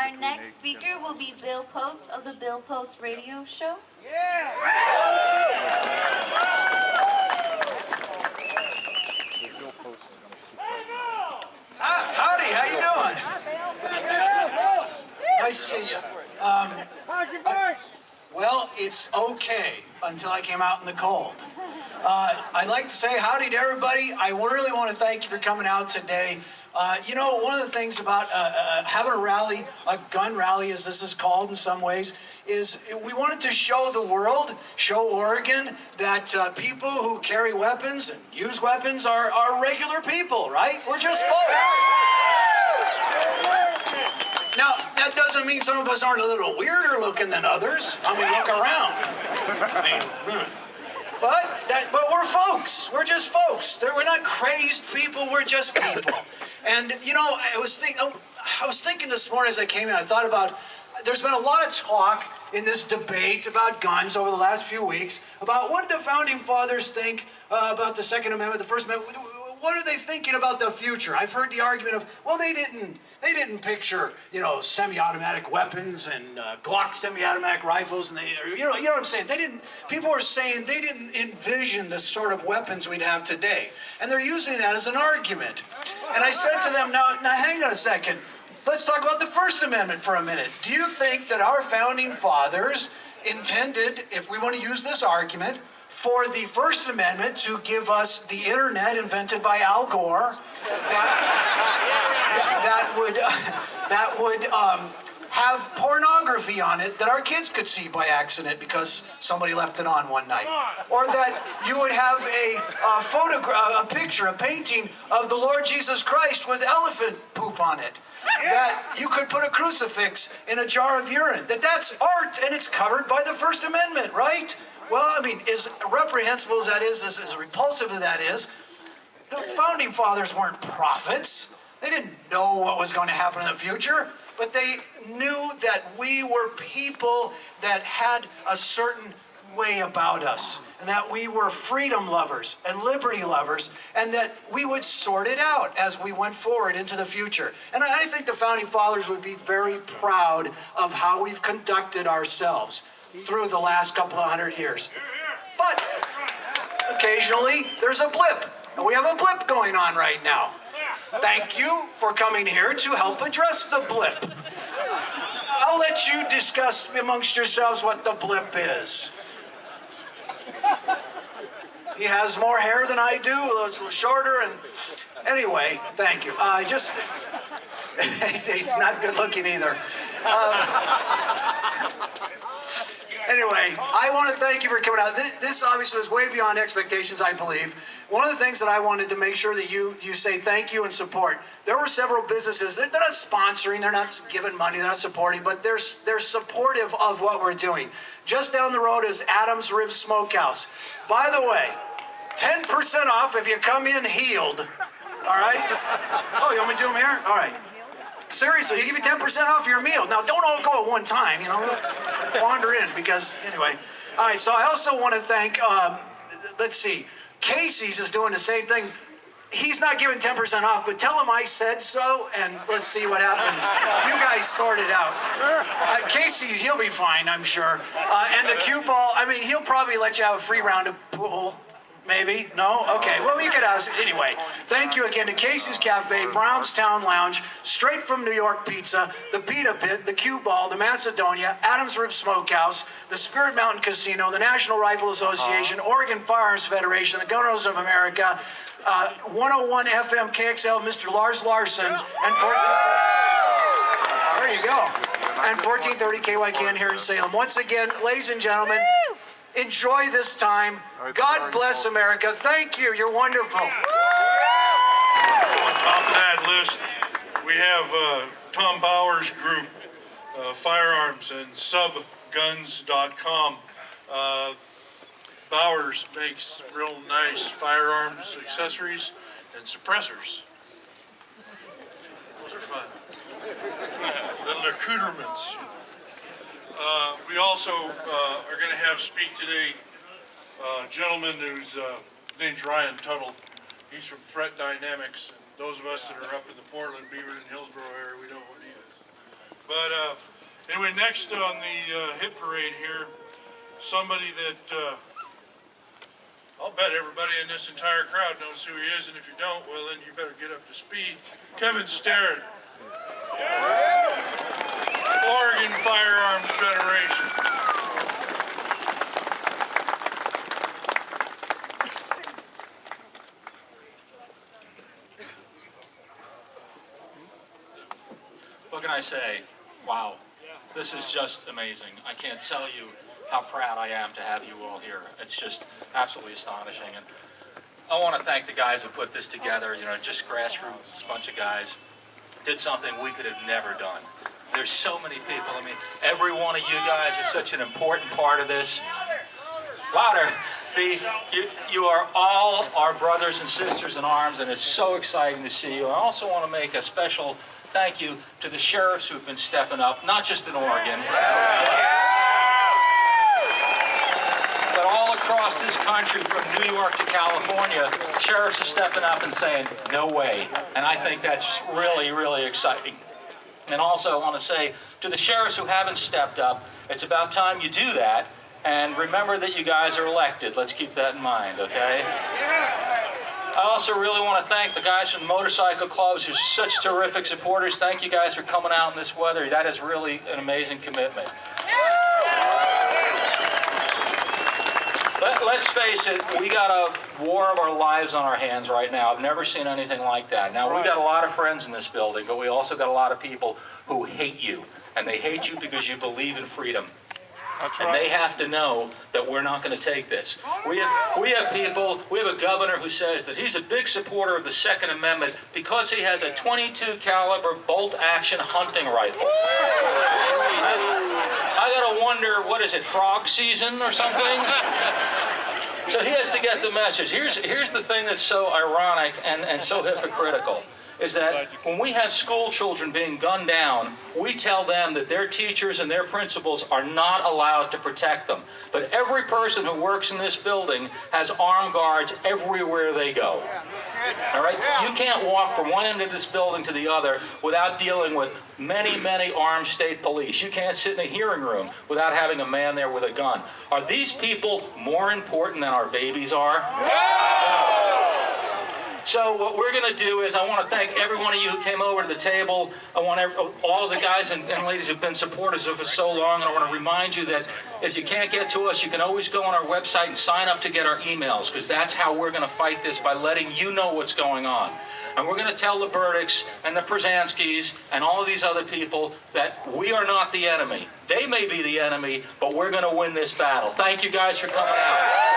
Our next speaker will be Bill Post of the Bill Post Radio Show. Yeah! Howdy, how you doing? Nice to see you. How's your voice? Well, it's okay until I came out in the cold. I'd like to say howdy to everybody. I really want to thank you for coming out today. One of the things about having a rally, a gun rally as this is called in some ways, is we wanted to show the world, show Oregon, that people who carry weapons and use weapons are regular people, right? We're just folks. Now, that doesn't mean some of us aren't a little weirder looking than others. I mean, look around. But we're folks. We're just folks. We're not crazed people. We're just people. And I was thinking this morning as I came in. I thought about. There's been a lot of talk in this debate about guns over the last few weeks about what did the founding fathers think about the Second Amendment, the First Amendment. What are they thinking about the future? I've heard the argument of, well, they didn't picture, semi-automatic weapons and Glock semi-automatic rifles, and you know what I'm saying? People were saying they didn't envision the sort of weapons we'd have today, and they're using that as an argument. And I said to them, now hang on a second. Let's talk about the First Amendment for a minute. Do you think that our founding fathers intended, if we want to use this argument, for the First Amendment to give us the internet invented by Al Gore that would have pornography on it that our kids could see by accident because somebody left it on one night, or that you would have a photograph, a picture, a painting of the Lord Jesus Christ with elephant poop on it, that you could put a crucifix in a jar of urine, that's art and it's covered by the First Amendment, right? Well, I mean, as reprehensible as that is, as repulsive as that is, the founding fathers weren't prophets. They didn't know what was going to happen in the future, but they knew that we were people that had a certain way about us, and that we were freedom lovers and liberty lovers, and that we would sort it out as we went forward into the future. And I think the founding fathers would be very proud of how we've conducted ourselves through the last couple of 100 years. But occasionally there's a blip, and we have a blip going on right now. Thank you for coming here to help address the blip. I'll let you discuss amongst yourselves what the blip is. He has more hair than I do, although it's a little shorter, and anyway, thank you. He's not good looking either. Anyway, I want to thank you for coming out. This obviously was way beyond expectations, I believe. One of the things that I wanted to make sure that you say thank you and support. There were several businesses, they're not sponsoring, they're not giving money, they're not supporting, but they're supportive of what we're doing. Just down the road is Adam's Rib Smokehouse. By the way, 10% off if you come in healed. All right? Oh, you want me to do them here? All right. Seriously, you give you 10% off your meal. Now, don't all go at one time, wander in, because, anyway. All right, so I also want to thank, let's see, Casey's is doing the same thing. He's not giving 10% off, but tell him I said so, and let's see what happens. You guys sort it out. Casey, he'll be fine, I'm sure. And the cue ball, he'll probably let you have a free round of pool. Maybe? No? Okay. Well, we could ask. Anyway, thank you again to Casey's Cafe, Brownstown Lounge, Straight from New York Pizza, the Pita Pit, the Cue Ball, the Macedonia, Adams Rib Smokehouse, the Spirit Mountain Casino, the National Rifle Association, Oregon Firearms Federation, the Gunners of America, 101 FM KXL, Mr. Lars Larson, and 1430. There you go. And 1430 KYKN here in Salem. Once again, ladies and gentlemen, enjoy this time. God bless America. Thank you. You're wonderful. On top of that list, we have Tom Bauer's group, Firearms, and subguns.com. Bowers makes real nice firearms accessories and suppressors. Those are fun. Little accoutrements. We also are going to have speak today a gentleman whose name's Ryan Tuttle. He's from Threat Dynamics. And those of us that are up in the Portland, Beaverton, Hillsborough area, we know what he is. But anyway, next on the hit parade here, somebody that I'll bet everybody in this entire crowd knows who he is, and if you don't, well, then you better get up to speed. Kevin Starrett, Oregon Firearms Federation. What can I say? Wow. This is just amazing. I can't tell you how proud I am to have you all here. It's just absolutely astonishing. And I want to thank the guys that put this together, just grassroots bunch of guys. Did something we could have never done. There's so many people. I mean, every one of you guys is such an important part of this. Louder. You are all our brothers and sisters in arms, and it's so exciting to see you. I also want to make a special thank you to the sheriffs who've been stepping up, not just in Oregon, but all across this country, from New York to California. Sheriffs are stepping up and saying, no way. And I think that's really, really exciting. And also I want to say to the sheriffs who haven't stepped up, it's about time you do that. And remember that you guys are elected. Let's keep that in mind, okay? I also really want to thank the guys from motorcycle clubs who are such terrific supporters. Thank you guys for coming out in this weather. That is really an amazing commitment. Let's face it, we got a war of our lives on our hands right now. I've never seen anything like that. Now, we've got a lot of friends in this building, but we also got a lot of people who hate you. And they hate you because you believe in freedom. And they have to know that we're not going to take this. We have people, we have a governor who says that he's a big supporter of the Second Amendment because he has a .22 caliber bolt-action hunting rifle. I gotta wonder, what is it, frog season or something? So he has to get the message. Here's the thing that's so ironic and so hypocritical, is that when we have school children being gunned down, we tell them that their teachers and their principals are not allowed to protect them. But every person who works in this building has armed guards everywhere they go. All right? You can't walk from one end of this building to the other without dealing with many, many armed state police. You can't sit in a hearing room without having a man there with a gun. Are these people more important than our babies are? So what we're going to do is, I want to thank every one of you who came over to the table. I want all of the guys and ladies who've been supporters of us so long. And I want to remind you that if you can't get to us, you can always go on our website and sign up to get our emails, because that's how we're going to fight this, by letting you know what's going on. And we're going to tell the Burdicks and the Przanskis and all of these other people that we are not the enemy. They may be the enemy, but we're going to win this battle. Thank you guys for coming out.